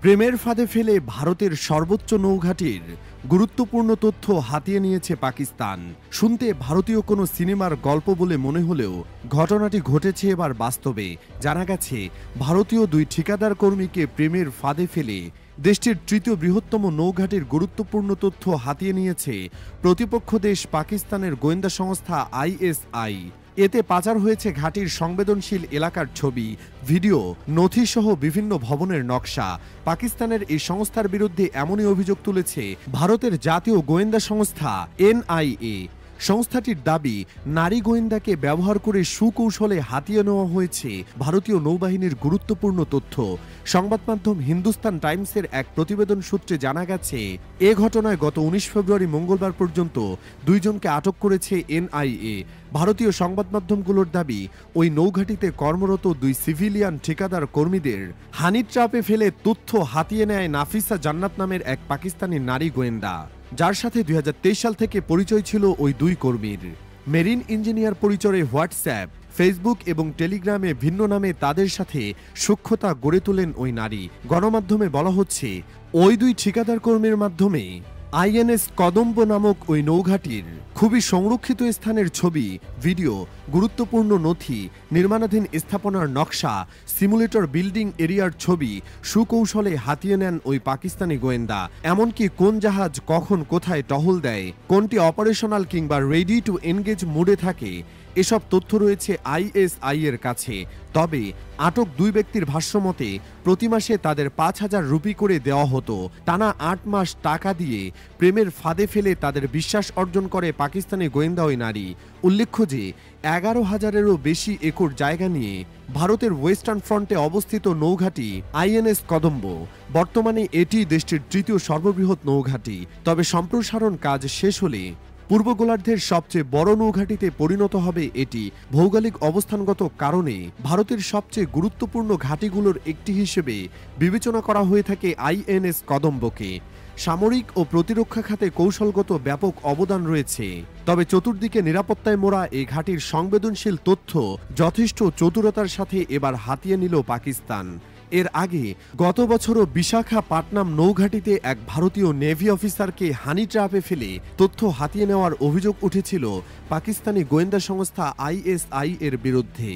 প্রেমের ফাঁদে ফেলে ভারতের সর্বোচ্চ নৌঘাঁটির গুরুত্বপূর্ণ তথ্য হাতিয়ে নিয়েছে পাকিস্তান। শুনতে ভারতীয় কোনো সিনেমার গল্প বলে মনে হলেও ঘটনাটি ঘটেছে এবার বাস্তবে। জানা গেছে, ভারতীয় দুই ঠিকাদার কর্মীকে প্রেমের ফাঁদে ফেলে দেশটির তৃতীয় বৃহত্তম নৌঘাঁটির গুরুত্বপূর্ণ তথ্য হাতিয়ে নিয়েছে প্রতিপক্ষ দেশ পাকিস্তানের গোয়েন্দা সংস্থা ISI। এতে পাচার হয়েছে ঘাঁটির সংবেদনশীল এলাকার ছবি, ভিডিও, নথিসহ বিভিন্ন ভবনের নকশা। পাকিস্তানের এই সংস্থার বিরুদ্ধে এমনই অভিযোগ তুলেছে ভারতের জাতীয় গোয়েন্দা সংস্থা NIA। সংস্থাটির দাবি, নারী গোয়েন্দাকে ব্যবহার করে সুকৌশলে হাতিয়ে নেওয়া হয়েছে ভারতীয় নৌবাহিনীর গুরুত্বপূর্ণ তথ্য। সংবাদ মাধ্যম হিন্দুস্তান টাইমসের এক প্রতিবেদন সূত্রে জানা গেছে, এ ঘটনায় গত 19 ফেব্রুয়ারি মঙ্গলবার পর্যন্ত দুইজনকে আটক করেছে NIA। ভারতীয় সংবাদ মাধ্যমগুলোর দাবি, ওই নৌঘাঁটিতে কর্মরত দুই সিভিলিয়ান ঠিকাদার কর্মীদের হানি ট্র্যাপে ফেলে তথ্য হাতিয়ে নেয় নাফিসা জান্নাত নামের এক পাকিস্তানি নারী গোয়েন্দা, যার সাথে 2023 সাল থেকে পরিচয় ছিল ওই দুই কর্মীর। মেরিন ইঞ্জিনিয়ার পরিচয়ে হোয়াটসঅ্যাপ, ফেসবুক এবং টেলিগ্রামে ভিন্ন নামে তাদের সাথে সখ্যতা গড়ে তোলেন ওই নারী। গণমাধ্যমে বলা হচ্ছে, ওই দুই ঠিকাদার কর্মীর মাধ্যমে INS কদম্ব নামক ওই নৌঘাঁটির খুবই সংরক্ষিত স্থানের ছবি, ভিডিও, গুরুত্বপূর্ণ নথি, নির্মাণাধীন স্থাপনার নকশা, সিমুলেটর বিল্ডিং এরিয়ার ছবি সুকৌশলে হাতিয়ে নেন ওই পাকিস্তানি গোয়েন্দা। এমনকি কোন জাহাজ কখন কোথায় টহল দেয়, কোনটি অপারেশনাল কিংবা রেডি টু এনগেজ মোডে থাকে, এসব তথ্য রয়েছে ISI এর কাছে। তবে আটক দুই ব্যক্তির ভাষ্যমতে প্রতি মাসে তাদের 5,000 রুপি করে দেওয়া হতো। টানা 8 মাস টাকা দিয়ে প্রেমের ফাঁদে ফেলে তাদের বিশ্বাস অর্জন করে পাকিস্তানি গোয়েন্দা ওই নারী। উল্লেখ্য যে 11,000-এরও বেশি একর জায়গা নিয়ে ভারতের ওয়েস্টার্ন ফ্রন্টে অবস্থিত নৌঘাঁটি INS কদম্ব। বর্তমানে এটি দেশটির তৃতীয় সর্ববৃহৎ নৌঘাঁটি। তবে সম্প্রসারণ কাজ শেষ হলে পূর্ব গোলার্ধের সবচেয়ে বড় নৌঘাঁটিতে পরিণত হবে এটি। ভৌগোলিক অবস্থানগত কারণে ভারতের সবচেয়ে গুরুত্বপূর্ণ ঘাঁটিগুলোর একটি হিসেবে বিবেচনা করা হয়ে থাকে INS কদম্বকে। সামরিক ও প্রতিরক্ষা খাতে কৌশলগত ব্যাপক অবদান রয়েছে। তবে চতুর্দিকে নিরাপত্তায় মোড়া এই ঘাঁটির সংবেদনশীল তথ্য যথেষ্ট চতুরতার সাথে এবার হাতিয়ে নিল পাকিস্তান। এর আগে গত বছরও বিশাখাপাট্টনাম নৌঘাঁটিতে এক ভারতীয় নেভি অফিসারকে হানি ট্র্যাপে ফেলে তথ্য হাতিয়ে নেওয়ার অভিযোগ উঠেছিল পাকিস্তানি গোয়েন্দা সংস্থা ISI এর বিরুদ্ধে।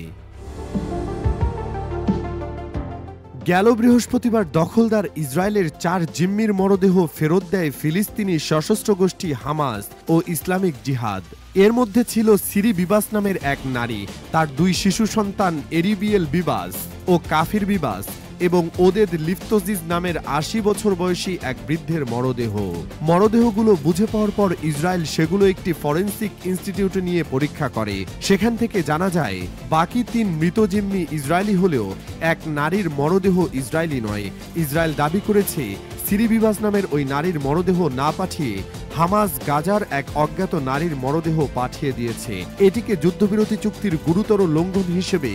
গেল বৃহস্পতিবার দখলদার ইসরায়েলের 4 জিম্মির মরদেহ ফেরত দেয় ফিলিস্তিনি সশস্ত্র গোষ্ঠী হামাস ও ইসলামিক জিহাদ। এর মধ্যে ছিল সিরি বিবাস নামের এক নারী, তার 2 শিশু সন্তান এরিবিয়েল বিবাস ও কাফির বিবাস এবং ওদেদ লিফতজিজ নামের 80 বছর বয়সী এক বৃদ্ধের মরদেহ। মরদেহগুলো বুঝে পাওয়ার পর ইসরায়েল সেগুলো একটি ফরেনসিক ইনস্টিটিউটে নিয়ে পরীক্ষা করে। সেখান থেকে জানা যায়, বাকি 3 মৃত জিম্মি ইসরায়েলি হলেও এক নারীর মরদেহ ইসরায়েলি নয়। ইসরায়েল দাবি করেছে, সিরি বিবাস নামের ওই নারীর মরদেহ না পাঠিয়ে হামাস গাজার এক অজ্ঞাত নারীর মরদেহ পাঠিয়ে দিয়েছে। এটিকে যুদ্ধবিরতি চুক্তির গুরুতর লঙ্ঘন হিসেবে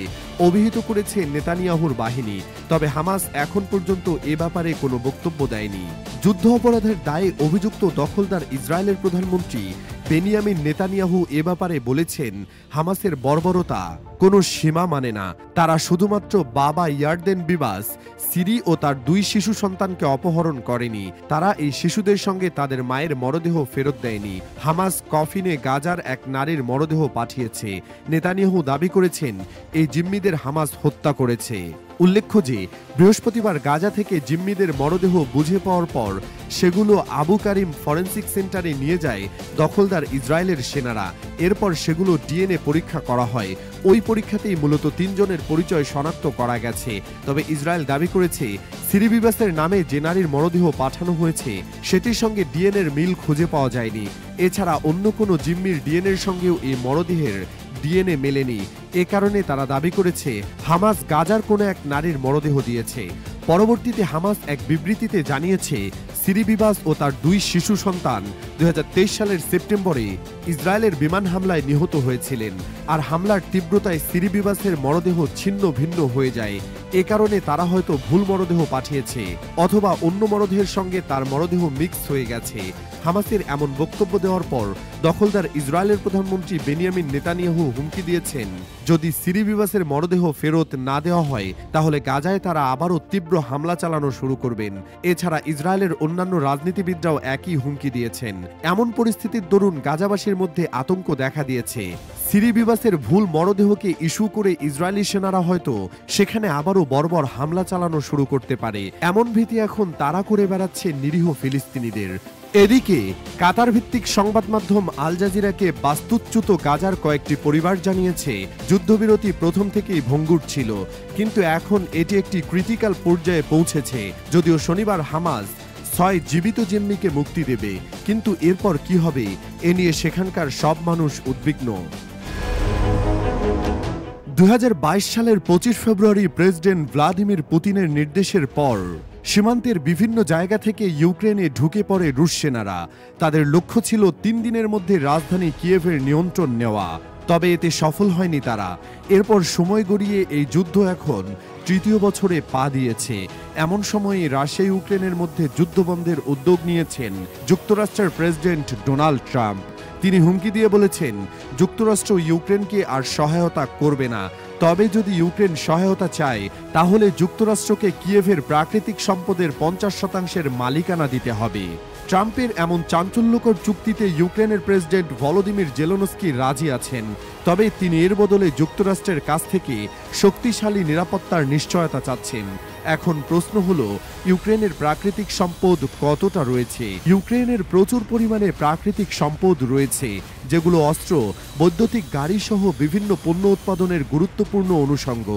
অভিহিত করেছে নেতানিয়াহুর বাহিনী। তবে হামাস এখন পর্যন্ত এ ব্যাপারে কোনো বক্তব্য দেয়নি। যুদ্ধ অপরাধের দায়ে অভিযুক্ত দখলদার ইসরায়েলের প্রধানমন্ত্রী বেনিয়ামিন নেতানিয়াহু এ ব্যাপারে বলেছেন, হামাসের বর্বরতা কোনো সীমা মানে না। তারা শুধুমাত্র বাবা ইয়ারদেন বিবাস, সিরি ও তার 2 শিশু সন্তানকে অপহরণ করেনি, তারা এই শিশুদের সঙ্গে তাদের মায়ের মরদেহ ফেরত দেয়নি। হামাস কফিনে গাজার এক নারীর মরদেহ পাঠিয়েছে। নেতানিয়াহু দাবি করেছেন, এই জিম্মিদের হামাস হত্যা করেছে। উল্লেখ্য যে বৃহস্পতিবার গাজা থেকে জিম্মিদের মরদেহ বুঝে পাওয়ার পর সেগুলো আবু কারিম ফরেনসিক সেন্টারে নিয়ে যায় দখলদার ইসরায়েলের সেনারা। এরপর সেগুলো DNA পরীক্ষা করা হয়। ওই পরীক্ষাতেই মূলত 3 জনের পরিচয় শনাক্ত করা গেছে। তবে ইসরায়েল দাবি করেছে, সিরি বিবাসের নামে যে নারীর মরদেহ পাঠানো হয়েছে সেটির সঙ্গে DNA মিল খুঁজে পাওয়া যায়নি। এছাড়া অন্য কোনো জিম্মির DNA সঙ্গেও এই মরদেহের DNA মেলেনি। এ কারণে তারা দাবি করেছে, হামাস গাজার কোনো এক নারীর মরদেহ দিয়েছে। পরবর্তীতে হামাস এক বিবৃতিতে জানিয়েছে, সিরি বিবাস ও তার 2 শিশু সন্তান 2023 সালের সেপ্টেম্বরে ইসরায়েলের বিমান হামলায় নিহত হয়েছিলেন। আর হামলার তীব্রতায় সিরি বিবাসের মরদেহ ছিন্ন ভিন্ন হয়ে যায়। এ কারণে তারা হয়তো ভুল মরদেহ পাঠিয়েছে, অথবা অন্য মরদেহের সঙ্গে তার মরদেহ মিক্স হয়ে গেছে। হামাসের এমন বক্তব্য দেওয়ার পর দখলদার ইসরায়েলের প্রধানমন্ত্রী বেনিয়ামিন নেতানিয়াহু হুমকি দিয়েছেন, যদি সিরি বিবাসের মরদেহ ফেরত না দেওয়া হয় তাহলে গাজায় তারা আবারও তীব্র হামলা চালানো শুরু করবেন। এছাড়া ইসরায়েলের অন্যান্য রাজনীতিবিদরাও একই হুমকি দিয়েছেন। এমন পরিস্থিতির দরুন গাজাবাসীর মধ্যে আতঙ্ক দেখা দিয়েছে। সিরি বিবাসের ভুল মরদেহকে ইস্যু করে ইসরায়েলি সেনারা হয়তো সেখানে আবারও বর্বর হামলা চালানো শুরু করতে পারে, এমন ভীতি এখন তাড়া করে বেড়াচ্ছে নিরীহ ফিলিস্তিনিদের। এদিকে কাতার ভিত্তিক সংবাদ মাধ্যম আল জাজিরাকে বাস্তুচ্যুত গাজার কয়েকটি পরিবার জানিয়েছে, যুদ্ধবিরতি প্রথম থেকেই ভঙ্গুর ছিল, কিন্তু এখন এটি একটি ক্রিটিক্যাল পর্যায়ে পৌঁছেছে। যদিও শনিবার হামাস 6 জীবিত জিম্মিকে মুক্তি দেবে, কিন্তু এরপর কি হবে এ নিয়ে সেখানকার সব মানুষ উদ্বিগ্ন। 2022 সালের 25 ফেব্রুয়ারি প্রেসিডেন্ট ভ্লাদিমির পুতিনের নির্দেশের পর সীমান্তের বিভিন্ন জায়গা থেকে ইউক্রেনে ঢুকে পড়ে রুশ সেনারা। তাদের লক্ষ্য ছিল 3 দিনের মধ্যে রাজধানী কিয়েভের নিয়ন্ত্রণ নেওয়া, তবে এতে সফল হয়নি তারা। এরপর সময় গড়িয়ে এই যুদ্ধ এখন তৃতীয় বছরে পা দিয়েছে। এমন সময়ে রাশিয়া ইউক্রেনের মধ্যে যুদ্ধবন্ধের উদ্যোগ নিয়েছেন যুক্তরাষ্ট্রের প্রেসিডেন্ট ডোনাল্ড ট্রাম্প। তিনি হুমকি দিয়ে বলেছেন, যুক্তরাষ্ট্র ইউক্রেনকে আর সহায়তা করবে না, তবে যদি ইউক্রেন সহায়তা চায় তাহলে যুক্তরাষ্ট্রকে কিয়েভের প্রাকৃতিক সম্পদের 50% মালিকানা দিতে হবে। ট্রাম্পের এমন চাঞ্চল্যকর চুক্তিতে ইউক্রেনের প্রেসিডেন্ট ভলোদিমির জেলেনস্কি রাজি আছেন, তবে তিনি এর বদলে যুক্তরাষ্ট্রের কাছ থেকে শক্তিশালী নিরাপত্তার নিশ্চয়তা চাচ্ছেন। এখন প্রশ্ন হলো, ইউক্রেনের প্রাকৃতিক সম্পদ কতটা রয়েছে? ইউক্রেনের প্রচুর পরিমাণে প্রাকৃতিক সম্পদ রয়েছে, যেগুলো অস্ত্র, বৈদ্যুতিক গাড়ি সহ বিভিন্ন পণ্য উৎপাদনের গুরুত্বপূর্ণ অনুষঙ্গ।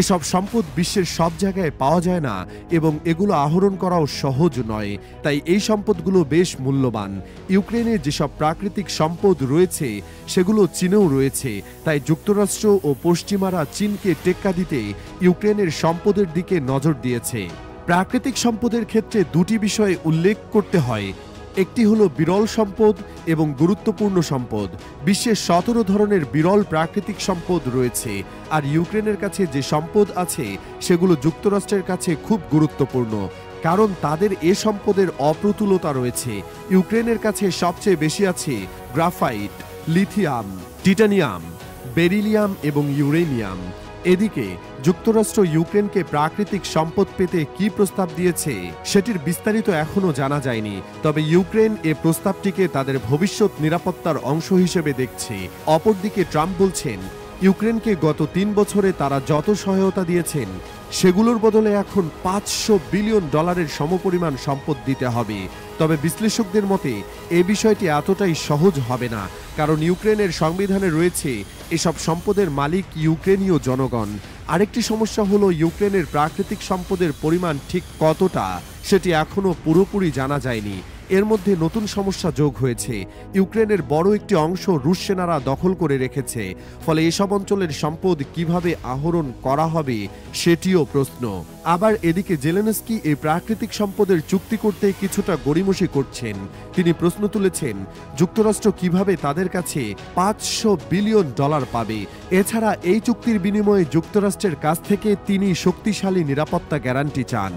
এসব সম্পদ বিশ্বের সব জায়গায় পাওয়া যায় না এবং এগুলো আহরণ করাও সহজ নয়, তাই এই সম্পদগুলো বেশ মূল্যবান। ইউক্রেনের যেসব প্রাকৃতিক সম্পদ রয়েছে সেগুলো চীনেও রয়েছে, তাই যুক্তরাষ্ট্র ও পশ্চিমারা চীনকে টেক্কা দিতে ইউক্রেনের সম্পদের দিকে নজর দিয়েছে। প্রাকৃতিক সম্পদের ক্ষেত্রে দুটি বিষয়ে উল্লেখ করতে হয়, একটি হলো বিরল সম্পদ এবং গুরুত্বপূর্ণ সম্পদ। বিশ্বের 17 ধরনের বিরল প্রাকৃতিক সম্পদ রয়েছে, আর ইউক্রেনের কাছে যে সম্পদ আছে সেগুলো যুক্তরাষ্ট্রের কাছে খুব গুরুত্বপূর্ণ, কারণ তাদের এ সম্পদের অপ্রতুলতা রয়েছে। ইউক্রেনের কাছে সবচেয়ে বেশি আছে গ্রাফাইট, লিথিয়াম, টাইটানিয়াম, বেরিলিয়াম এবং ইউরেনিয়াম। এদিকে যুক্তরাষ্ট্র ইউক্রেনকে প্রাকৃতিক সম্পদ পেতে কি প্রস্তাব দিয়েছে সেটির বিস্তারিত এখনো জানা যায়নি, তবে ইউক্রেন এ প্রস্তাবটিকে তাদের ভবিষ্যৎ নিরাপত্তার অংশ হিসেবে দেখছে। অপরদিকে ট্রাম্প বলছেন, ইউক্রেনকে গত 3 বছরে তারা যত সহায়তা দিয়েছেন সেগুলোর বদলে এখন $500 বিলিয়ন সমপরিমাণ সম্পদ দিতে হবে। তবে বিশ্লেষকদের মতে এ বিষয়টি এতটাই সহজ হবে না, কারণ ইউক্রেনের সংবিধানে রয়েছে এসব সম্পদের মালিক ইউক্রেনীয় জনগণ। আরেকটি সমস্যা হলো, ইউক্রেনের প্রাকৃতিক সম্পদের পরিমাণ ঠিক কতটা সেটি এখনো পুরোপুরি জানা যায়নি। এর মধ্যে নতুন সমস্যা যোগ হয়েছে, ইউক্রেনের বড় একটি অংশ রুশ সেনারা দখল করে রেখেছে, ফলে এসব অঞ্চলের সম্পদ কিভাবে আহরণ করা হবে সেটিও প্রশ্ন। আবার এদিকে জেলেনস্কি এই প্রাকৃতিক সম্পদের চুক্তি করতে কিছুটা গড়িমসি করছেন। তিনি প্রশ্ন তুলেছেন, যুক্তরাষ্ট্র কিভাবে তাদের কাছে $500 বিলিয়ন পাবে। এছাড়া এই চুক্তির বিনিময়ে যুক্তরাষ্ট্রের কাছ থেকে তিনি শক্তিশালী নিরাপত্তা গ্যারান্টি চান।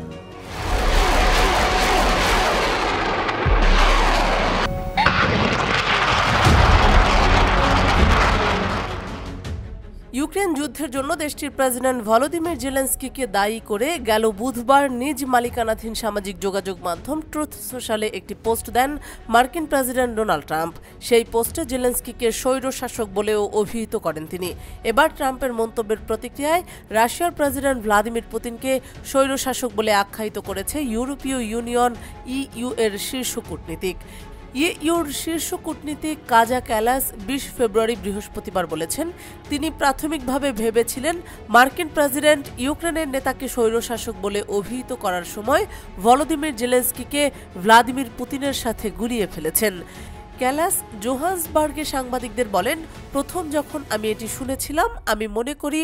ইউক্রেন যুদ্ধের জন্য দেশটির প্রেসিডেন্ট ভলোদিমির জেলেনস্কিকে দায়ী করে গেল বুধবার নিজ মালিকানাধীন সামাজিক যোগাযোগ মাধ্যম ট্রুথ সোশ্যালে একটি পোস্ট দেন মার্কিন প্রেসিডেন্ট ডোনাল্ড ট্রাম্প। সেই পোস্টে জেলেনস্কিকে স্বৈরশাসক বলেও অভিহিত করেন তিনি। এবার ট্রাম্পের মন্তব্যের প্রতিক্রিয়ায় রাশিয়ার প্রেসিডেন্ট ভ্লাদিমির পুতিনকে স্বৈরশাসক বলে আখ্যায়িত করেছে ইউরোপীয় ইউনিয়ন ইইউ এর শীর্ষ কূটনীতিক। ইইউর শীর্ষ কূটনীতিক কাজা ক্যালাস 20 ফেব্রুয়ারি বৃহস্পতিবার বলেছেন, তিনি প্রাথমিকভাবে ভেবেছিলেন মার্কিন প্রেসিডেন্ট ইউক্রেনের নেতাকে স্বৈরশাসক বলে অভিহিত করার সময় ভলোদিমির জেলেনস্কিকে ভ্লাদিমির পুতিনের সাথে গুলিয়ে ফেলেছেন। ক্যালাস জোহান্সবার্গে সাংবাদিকদের বলেন, প্রথম যখন আমি এটি শুনেছিলাম আমি মনে করি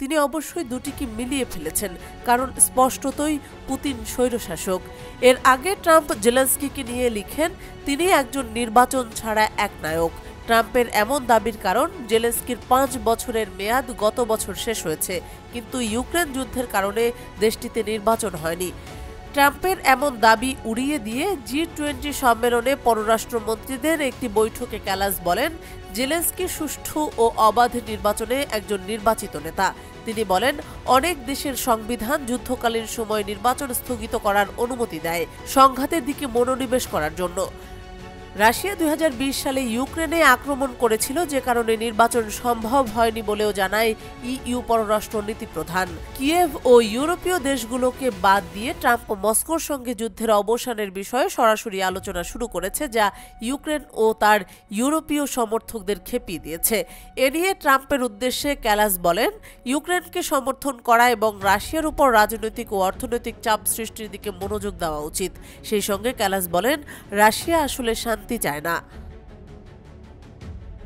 তিনি অবশ্যই দুটিকে মিলিয়ে ফেলেছেন, কারণ স্পষ্টতই পুতিন স্বৈরশাসক। এর আগে ট্রাম্প জেলেনস্কিকে নিয়ে লিখেন, তিনি একজন নির্বাচন ছাড়া একনায়ক। ট্রাম্পের এমন দাবির কারণ, জেলেনস্কির 5 বছরের মেয়াদ গত বছর শেষ হয়েছে, কিন্তু ইউক্রেন যুদ্ধের কারণে দেশটিতে নির্বাচন হয়নি। ট্রাম্পের এমন দাবি উড়িয়ে দিয়ে G20 সম্মেলনে পররাষ্ট্রমন্ত্রীদের একটি বৈঠকে ক্যালাস বলেন, জেলেনস্কি সুষ্ঠু ও অবাধ নির্বাচনে একজন নির্বাচিত নেতা। তিনি বলেন, অনেক দেশের সংবিধান যুদ্ধকালীন সময় নির্বাচন স্থগিত করার অনুমতি দেয় সংঘাতের দিকে মনোনিবেশ করার জন্য। রাশিয়া 2020 সালে ইউক্রেনে আক্রমণ করেছিল, যে কারণে নির্বাচন সম্ভব হয়নি বলেও জানায় ইইউ পররাষ্ট্র নীতি প্রধান। কিয়েভ ও ইউরোপীয় দেশগুলোকে বাদ দিয়ে ট্রাম্প মস্কোর সঙ্গে যুদ্ধের অবসানের বিষয়ে সরাসরি আলোচনা শুরু করেছে, যা ইউক্রেন ও তার ইউরোপীয় সমর্থকদের খেপিয়ে দিয়েছে। এ নিয়ে ট্রাম্পের উদ্দেশ্যে ক্যালাস বলেন, ইউক্রেনকে সমর্থন করা এবং রাশিয়ার উপর রাজনৈতিক ও অর্থনৈতিক চাপ সৃষ্টির দিকে মনোযোগ দেওয়া উচিত। সেই সঙ্গে ক্যালাস বলেন, রাশিয়া আসলে শান্তি চায় না।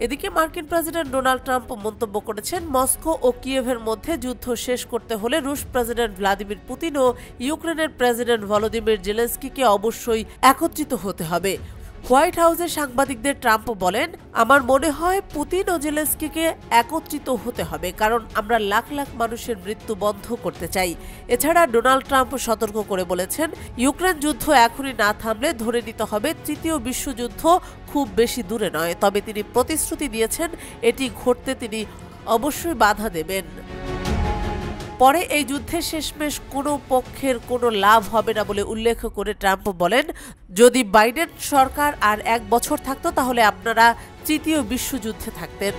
এদিকে মার্কিন প্রেসিডেন্ট ডোনাল্ড ট্রাম্প মন্তব্য করেছেন, মস্কো ও কিয়েভের মধ্যে যুদ্ধ শেষ করতে হলে রুশ প্রেসিডেন্ট ভ্লাদিমির পুতিন ও ইউক্রেনের প্রেসিডেন্ট ভলোদিমির জেলেনস্কিকে অবশ্যই একত্রিত হতে হবে। হোয়াইট হাউসে সাংবাদিকদের ট্রাম্প বলেন, আমার মনে হয় পুতিন ও জেলেনস্কিকে একত্রিত হতে হবে, কারণ আমরা লাখ লাখ মানুষের মৃত্যু বন্ধ করতে চাই। এছাড়া ডোনাল্ড ট্রাম্প সতর্ক করে বলেছেন, ইউক্রেন যুদ্ধ এখনই না থামলে ধরে নিতে হবে তৃতীয় বিশ্বযুদ্ধ খুব বেশি দূরে নয়। তবে তিনি প্রতিশ্রুতি দিয়েছেন, এটি ঘটতে তিনি অবশ্যই বাধা দেবেন। পরে এই যুদ্ধে শেষমেশ কোনো পক্ষের কোনো লাভ হবে না বলে উল্লেখ করে ট্রাম্প বলেন, যদি বাইডেন সরকার আর 1 বছর থাকতো তাহলে আপনারা তৃতীয় বিশ্বযুদ্ধে থাকতেন।